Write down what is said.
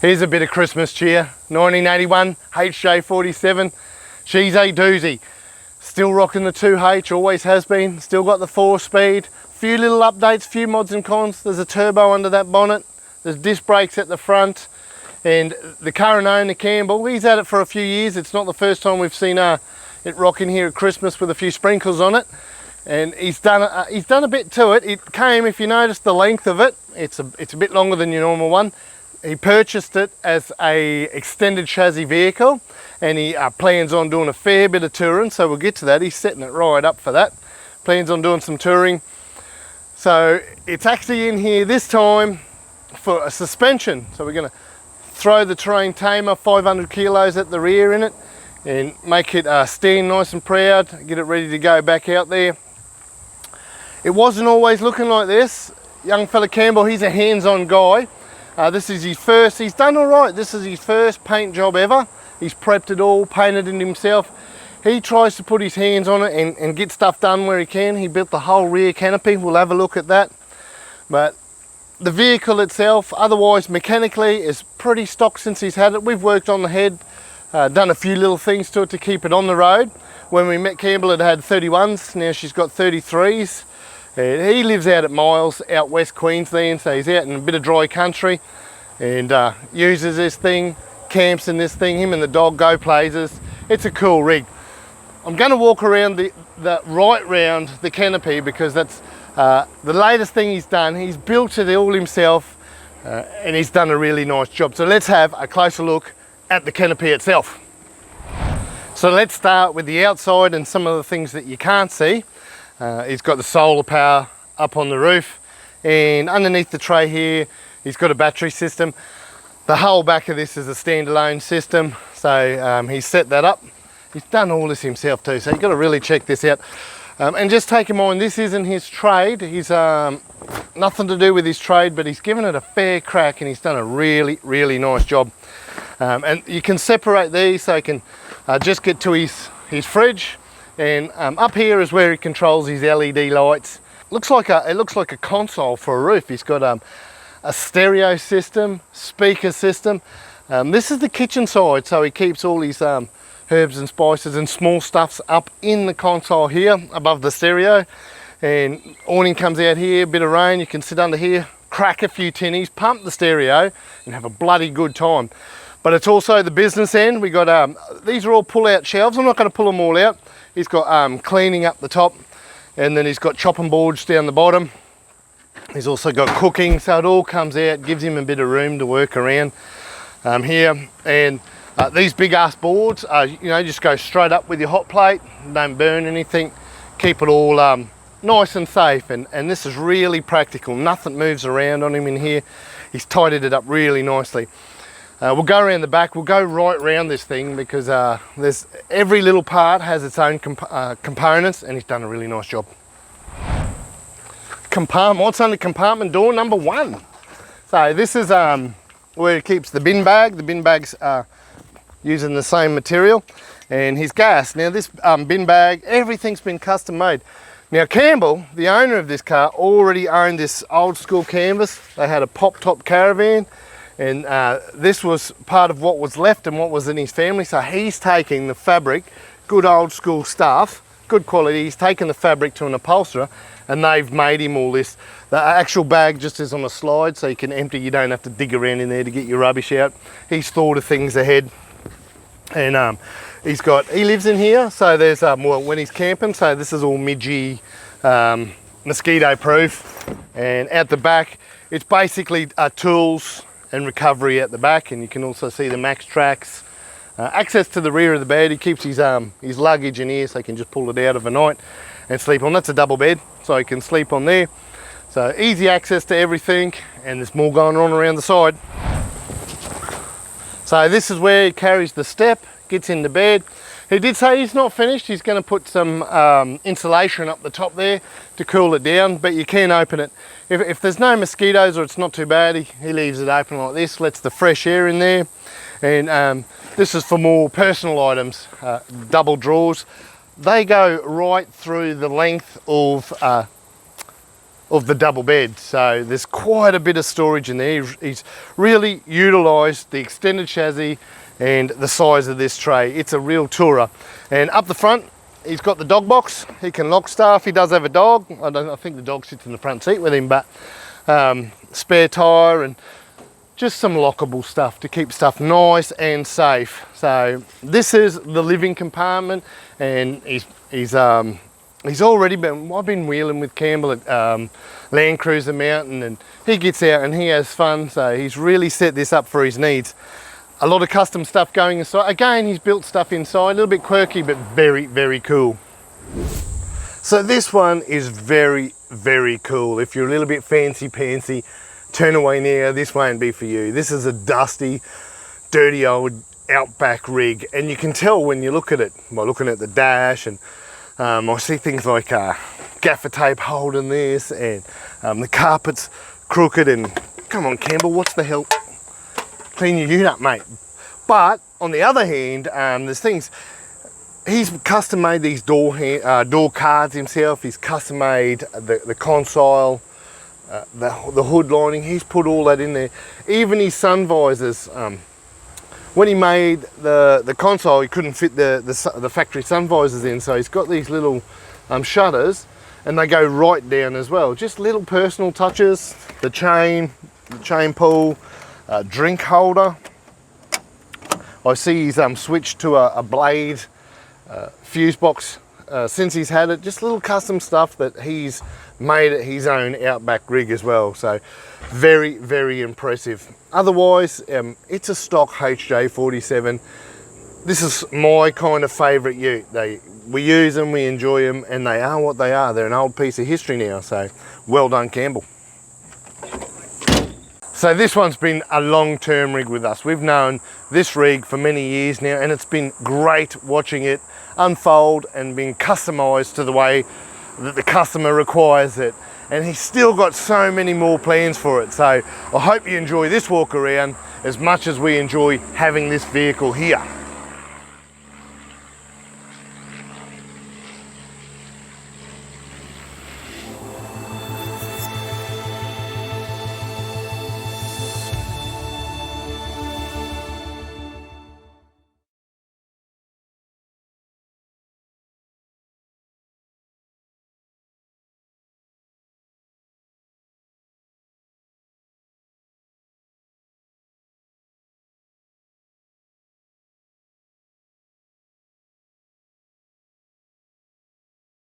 Here's a bit of Christmas cheer. 1981 HJ47. She's a doozy. Still rocking the 2H, always has been. Still got the 4-speed. Few little updates, few mods and cons. There's a turbo under that bonnet. There's disc brakes at the front. And the current owner, Campbell, he's had it for a few years. It's not the first time we've seen it rocking here at Christmas with a few sprinkles on it. And he's done a bit to it. It came, if you notice the length of it, it's a bit longer than your normal one. He purchased it as a extended chassis vehicle, and he plans on doing a fair bit of touring, so we'll get to that. He's setting it right up for that. Plans on doing some touring. So it's actually in here this time for a suspension. So we're going to throw the terrain tamer 500 kilos at the rear in it and make it stand nice and proud, get it ready to go back out there. It wasn't always looking like this. Young fella Campbell, he's a hands-on guy. This is his first, he's done all right. This is his first paint job ever. He's prepped it all, painted it himself. He tries to put his hands on it and get stuff done where he can. He built the whole rear canopy. We'll have a look at that. But the vehicle itself, otherwise mechanically, is pretty stock since he's had it. We've worked on the head, done a few little things to it to keep it on the road. When we met Campbell, it had 31s. Now she's got 33s. He lives out at Miles, out West Queensland, so he's out in a bit of dry country and uses this thing, camps in this thing. Him and the dog go places. It's a cool rig. I'm going to walk around right round the canopy because that's the latest thing he's done. He's built it all himself and he's done a really nice job. So let's have a closer look at the canopy itself. So let's start with the outside and some of the things that you can't see. He's got the solar power up on the roof, and underneath the tray here he's got a battery system. The whole back of this is a standalone system, so he's set that up. He's done all this himself too, so you've got to really check this out. And just take in mind, this isn't his trade. He's nothing to do with his trade, but he's given it a fair crack and he's done a really nice job. And you can separate these so he can just get to his fridge. And up here is where he controls his LED lights. It looks like a console for a roof. He's got a stereo system, speaker system. This is the kitchen side, so he keeps all his herbs and spices and small stuffs up in the console here above the stereo. And awning comes out here, a bit of rain, you can sit under here, crack a few tinnies, pump the stereo and have a bloody good time. But it's also the business end. We got these are all pull-out shelves. I'm not going to pull them all out. He's got cleaning up the top, and then he's got chopping boards down the bottom. He's also got cooking, so it all comes out, gives him a bit of room to work around here. And these big ass boards, just go straight up with your hot plate, don't burn anything, keep it all nice and safe. And this is really practical. Nothing moves around on him in here. He's tidied it up really nicely. We'll go around the back, we'll go right around this thing because every little part has its own components, and he's done a really nice job. Compartment, what's under compartment door number 1? So this is where he keeps the bin bag. The bin bag's using the same material, and his gas. Now this bin bag, everything's been custom made. Now Campbell, the owner of this car, already owned this old school canvas. They had a pop top caravan. And this was part of what was left and what was in his family. So he's taking the fabric, good old school stuff, good quality. He's taken the fabric to an upholsterer and they've made him all this. The actual bag just is on a slide so you can empty. You don't have to dig around in there to get your rubbish out. He's thought of things ahead. And he lives in here. So there's, when he's camping, so this is all midgy, mosquito proof. And out the back, it's basically tools and recovery at the back, and you can also see the max tracks. Access to the rear of the bed. He keeps his luggage in here so he can just pull it out overnight and sleep on. That's a double bed, so he can sleep on there. So easy access to everything, and there's more going on around the side. So this is where he carries the step, gets into bed. He did say he's not finished. He's going to put some insulation up the top there to cool it down, but you can open it. If there's no mosquitoes or it's not too bad, he leaves it open like this, lets the fresh air in there. And this is for more personal items, double drawers. They go right through the length of of the double bed, so there's quite a bit of storage in there. He's really utilised the extended chassis and the size of this tray. It's a real tourer. And up the front, he's got the dog box. He can lock stuff. He does have a dog. I think the dog sits in the front seat with him, but spare tyre and just some lockable stuff to keep stuff nice and safe. So this is the living compartment, and he's already been, I've been wheeling with Campbell at Landcruiser Mountain, and he gets out and he has fun, so he's really set this up for his needs. A lot of custom stuff going inside. Again, he's built stuff inside, a little bit quirky, but very, very cool. So this one is very, very cool. If you're a little bit fancy-pantsy, turn away now, this won't be for you. This is a dusty, dirty old Outback rig, and you can tell when you look at it by looking at the dash, and I see things like gaffer tape holding this, and the carpet's crooked, and come on Campbell, what's the hell? Clean your unit up, mate. But on the other hand, there's things, he's custom made these door cards himself. He's custom made the console, the hood lining. He's put all that in there. Even his sun visors. When he made the console, he couldn't fit the factory sun visors in, so he's got these little shutters, and they go right down as well. Just little personal touches. The chain pull, drink holder. I see he's switched to a blade fuse box since he's had it. Just little custom stuff that he's made it his own Outback rig as well. So very, very impressive. Otherwise, it's a stock HJ47. This is my kind of favourite ute. We use them, we enjoy them, and they are what they are. They're an old piece of history now, so well done, Campbell. So this one's been a long-term rig with us. We've known this rig for many years now, and it's been great watching it unfold and being customised to the way that the customer requires it. And he's still got so many more plans for it. So I hope you enjoy this walk around as much as we enjoy having this vehicle here.